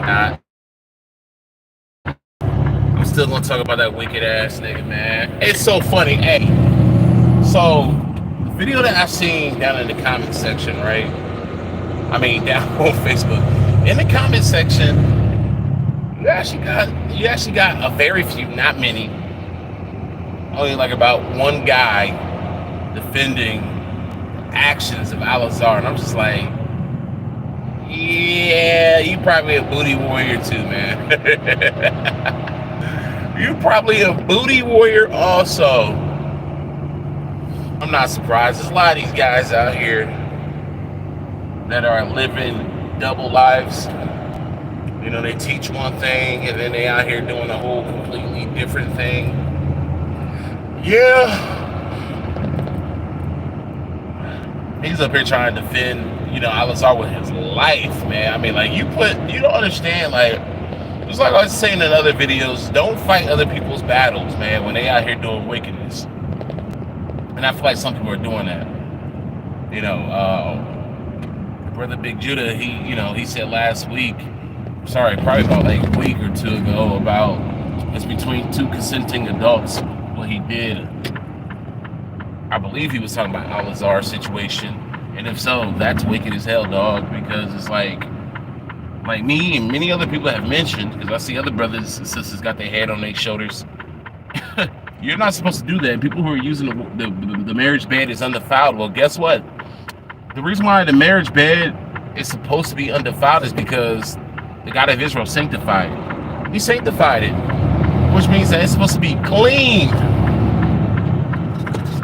not. I'm still gonna talk about that wicked ass nigga, man. It's so funny. Hey, so the video that I seen down in the comment section, right? I mean, down on Facebook. In the comment section, you actually got a very few, not many, only like about one guy defending actions of Al-Azhar, and I'm just like, yeah, you probably a booty warrior too, man. You're probably a booty warrior also. I'm not surprised. There's a lot of these guys out here that are living double lives. You know, they teach one thing and then they out here doing a whole completely different thing. Yeah. He's up here trying to defend, Al-Azhar with his life, man. I mean, like, you don't understand, like, it's like I was saying in other videos, don't fight other people's battles, man, when they out here doing wickedness. And I feel like some people are doing that. Brother Big Judah, he said last week, probably about like a week or two ago, about it's between two consenting adults what he did. I believe he was talking about Al-Azhar's situation. And if so, that's wicked as hell, dog, because it's like me and many other people have mentioned, because I see other brothers and sisters got their head on their shoulders. You're not supposed to do that. People who are using the marriage bed is undefiled. Well, guess what? The reason why the marriage bed is supposed to be undefiled is because the God of Israel sanctified it. He sanctified it, which means that it's supposed to be clean.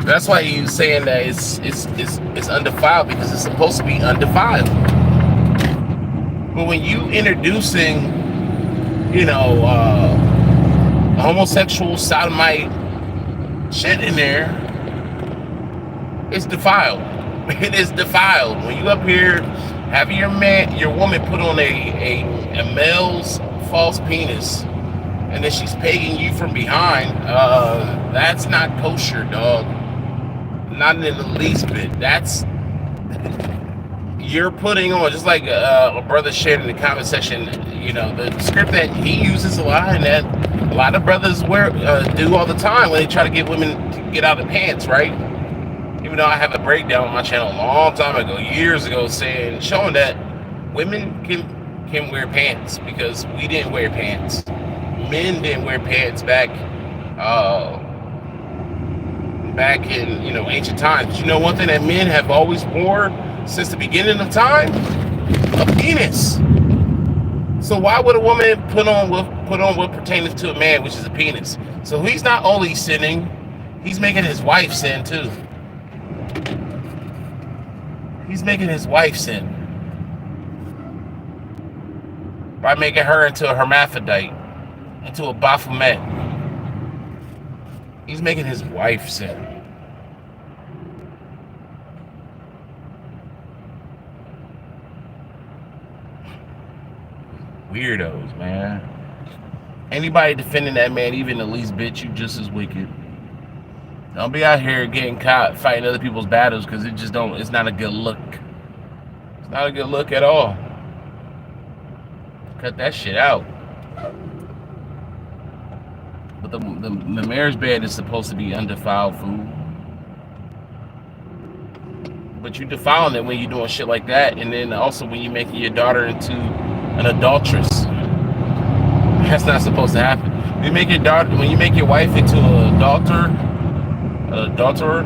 That's why he's saying that it's undefiled, because it's supposed to be undefiled. But when you introducing, homosexual sodomite shit in there, it's defiled. It is defiled. When you up here having your woman put on a male's false penis, and then she's pegging you from behind, that's not kosher, dog. Not in the least bit. You're putting on, just like a brother shared in the comment section, the script that he uses a lot, and that a lot of brothers do all the time when they try to get women to get out of pants, right? Even though I have a breakdown on my channel a long time ago, years ago, showing that women can wear pants, because we didn't wear pants. Men didn't wear pants back in ancient times. But you know one thing that men have always worn since the beginning of time? A penis. So why would a woman put on what pertains to a man, which is a penis? So he's not only sinning, he's making his wife sin too. He's making his wife sin by making her into a hermaphrodite, into a Baphomet. He's making his wife sin. Weirdos, man. Anybody defending that man, even the least bit, you just as wicked. Don't be out here getting caught fighting other people's battles, because it's not a good look. It's not a good look at all. Cut that shit out. But the marriage bed is supposed to be undefiled food. But you defiling it when you're doing shit like that, and then also when you're making your daughter into an adulteress. That's not supposed to happen. When you make your wife into an adulterer,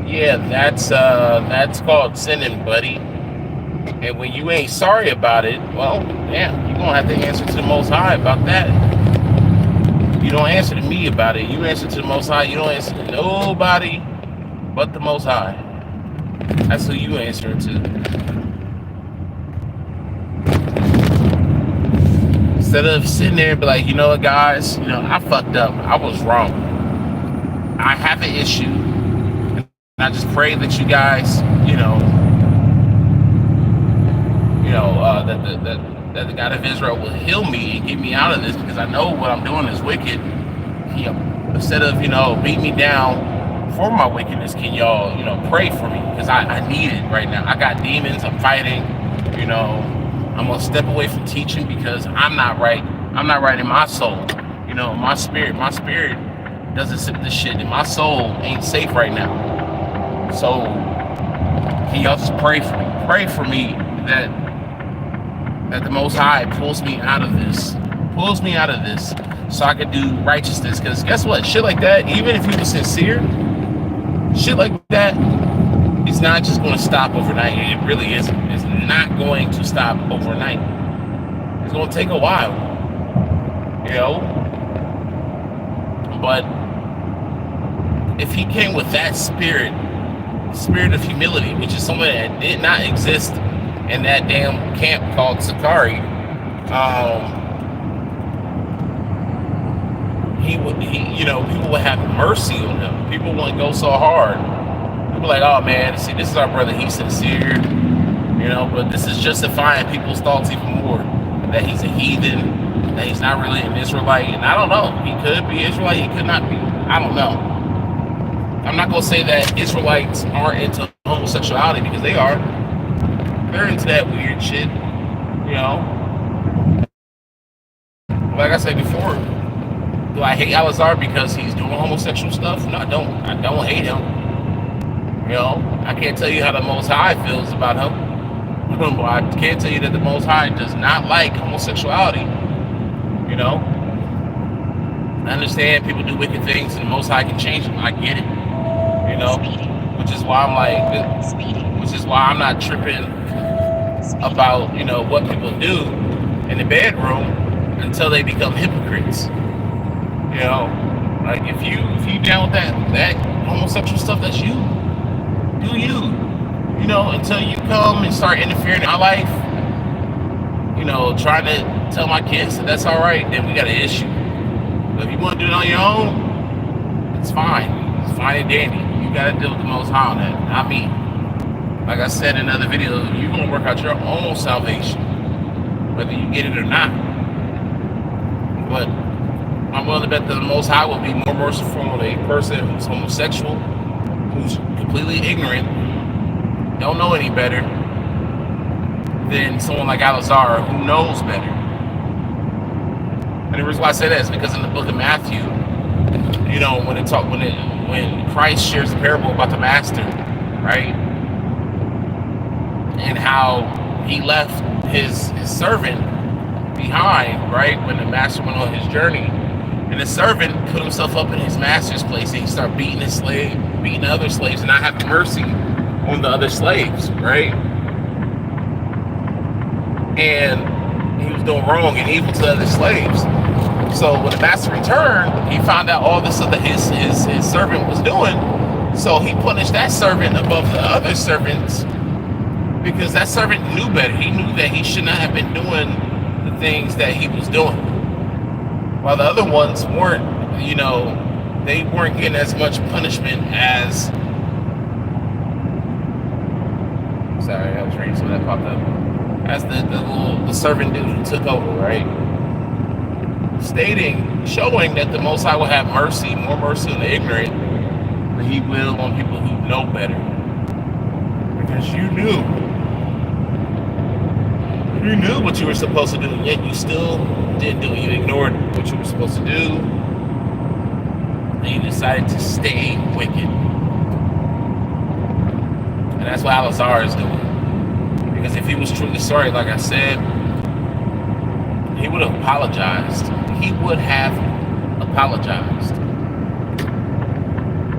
yeah, that's called sinning, buddy. And when you ain't sorry about it, well, damn, you're gonna have to answer to the Most High about that. You don't answer to me about it. You answer to the Most High. You don't answer to nobody but the Most High. That's who you answer to. Instead of sitting there and be like, you know what, guys, I fucked up. I was wrong. I have an issue. And I just pray that you guys, that the God of Israel will heal me and get me out of this, because I know what I'm doing is wicked. Instead of, beat me down for my wickedness, can y'all, pray for me? Because I need it right now. I got demons. I'm fighting, I'm gonna step away from teaching because I'm not right. I'm not right in my soul. You know, my spirit doesn't sip this shit, and my soul ain't safe right now. So can y'all just pray for me? Pray for me that the Most High pulls me out of this, so I can do righteousness. Because guess what? Shit like that, even if you were sincere, shit like that, it's not just going to stop overnight. It really isn't. It's not going to stop overnight. It's going to take a while, you know. But if he came with that spirit of humility, which is something that did not exist in that damn camp called Sakari, you know, people would have mercy on him. People wouldn't go so hard. People like, oh man, see, this is our brother, he's sincere, you know, but this is justifying people's thoughts even more, that he's a heathen, that he's not really an Israelite. And I don't know, he could be Israelite, he could not be, I don't know. I'm not gonna say that Israelites aren't into homosexuality, because they are. They're into that weird shit, you know. Like I said before, do I hate Al-Azhar because he's doing homosexual stuff? No, I don't. I don't hate him. You know, I can't tell you how the Most High feels about him. But I can't tell you that the Most High does not like homosexuality. You know, I understand people do wicked things and the Most High can change them. I get it. You know, which is why I'm like, which is why I'm not tripping about, you know, what people do in the bedroom until they become hypocrites. You know, like if you down with that homosexual stuff, that's you. Do you? You know, until you come and start interfering in my life, you know, trying to tell my kids that that's all right, then we got an issue. But if you want to do it on your own, it's fine. It's fine and dandy. You got to deal with the Most High on that, not me. Like I said in another video, you're going to work out your own salvation, whether you get it or not. But I'm willing to bet that the Most High will be more merciful on a person who's homosexual, who's completely ignorant, don't know any better, than someone like Al-Azhar who knows better. And the reason why I say that is because in the book of Matthew, you know, when Christ shares the parable about the master, right? And how he left his servant behind, right? When the master went on his journey. And the servant put himself up in his master's place and he started beating his slave, beating other slaves, and not having mercy on the other slaves, right? And he was doing wrong and evil to other slaves. So when the master returned, he found out all this other his servant was doing. So he punished that servant above the other servants because that servant knew better. He knew that he should not have been doing the things that he was doing. While the other ones weren't, you know, they weren't getting as much punishment as. Sorry, I was reading something that popped up. As the servant dude who took over, right? Showing that the Most High will have mercy, more mercy on the ignorant than he will on people who know better. Because you knew what you were supposed to do, yet you still didn't do it. You ignored what you were supposed to do, and you decided to stay wicked. And that's what Al-Azhar is doing. Because if he was truly sorry, like I said, he would have apologized. He would have apologized.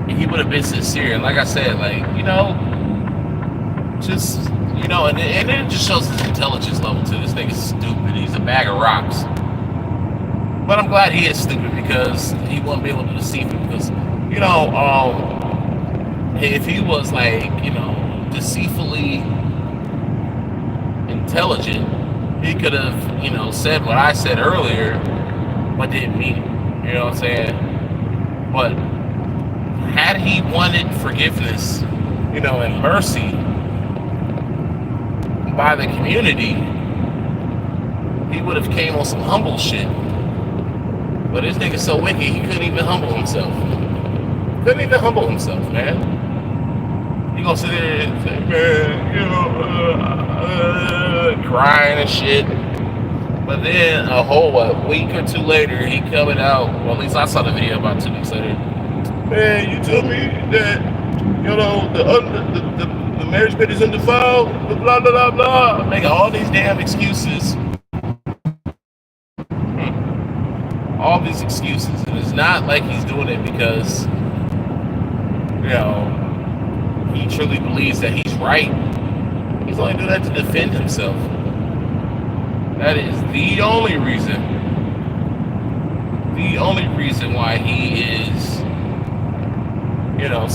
And he would have been sincere. And like I said, like, you know, just, you know, and it just shows his intelligence level too. This nigga's stupid. He's a bag of rocks. But I'm glad he is stupid because he won't be able to deceive him. Because, you know, if he was like, you know, deceitfully intelligent, he could have, you know, said what I said earlier, but didn't mean it. You know what I'm saying? But had he wanted forgiveness, you know, and mercy by the community, he would have came on some humble shit. But this nigga's so wicked, he couldn't even humble himself. Couldn't even humble himself, man. He gonna sit there and say, man, you know, crying and shit. But then a whole week or two later, he coming out. Well, at least I saw the video about 2 weeks later. Man, you told me that the marriage bed is undefiled. Blah blah blah blah. Making all these damn excuses. All these excuses, and it's not like he's doing it because he truly believes that he's right. He's only doing that to defend himself. That is the only reason why he is,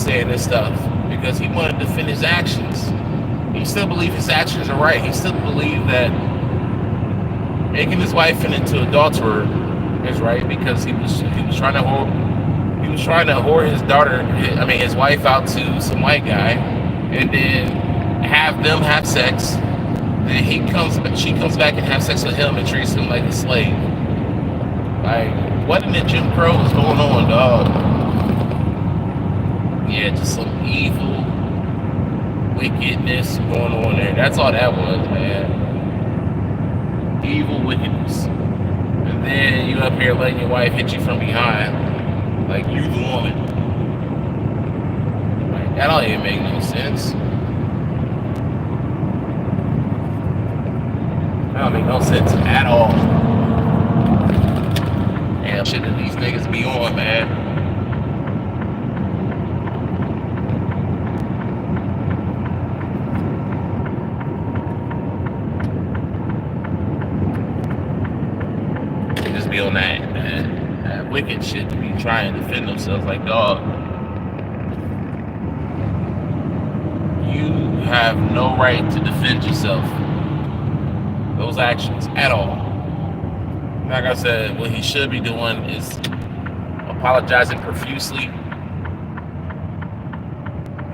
saying this stuff, because he wanted to defend his actions. He still believes his actions are right. He still believes that making his wife into an adulterer is right, because he was trying to whore his wife out to some white guy, and then have them have sex. Then she comes back and has sex with him and treats him like a slave. Like, what in the Jim Crow is going on, dog? Yeah, just some evil wickedness going on there. That's all that was, man. Evil wickedness. And then you up here letting your wife hit you from behind, like you the woman. Like, that don't even make no sense. That don't make no sense at all. Damn shit that these niggas be on, man. They just be on that wicked shit to be trying to defend themselves. Like, dog, you have no right to defend yourself. Those actions at all. Like I said, what he should be doing is apologizing profusely,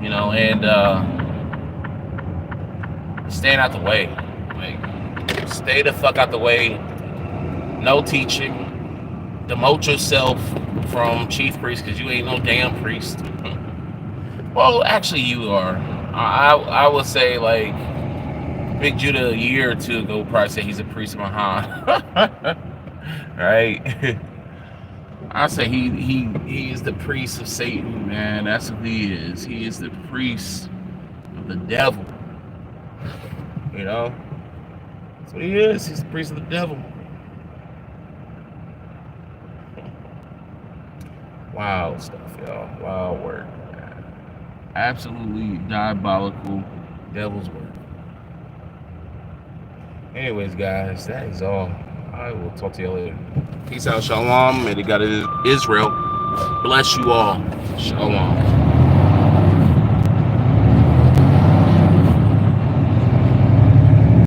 and staying out the way. Like, stay the fuck out the way. No teaching. Demote yourself from chief priest, because you ain't no damn priest. Well, actually, you are. I would say, like, Big Judah a year or two ago probably said he's a priest of Mahan. Right? I say he is the priest of Satan, man. That's who he is. He is the priest of the devil. That's what he is. He's the priest of the devil. Wild stuff, y'all. Wild work, man. Absolutely diabolical devil's work. Anyways, guys, that is all. I will talk to you later. Peace out, shalom. May the God of Israel bless you all. Shalom.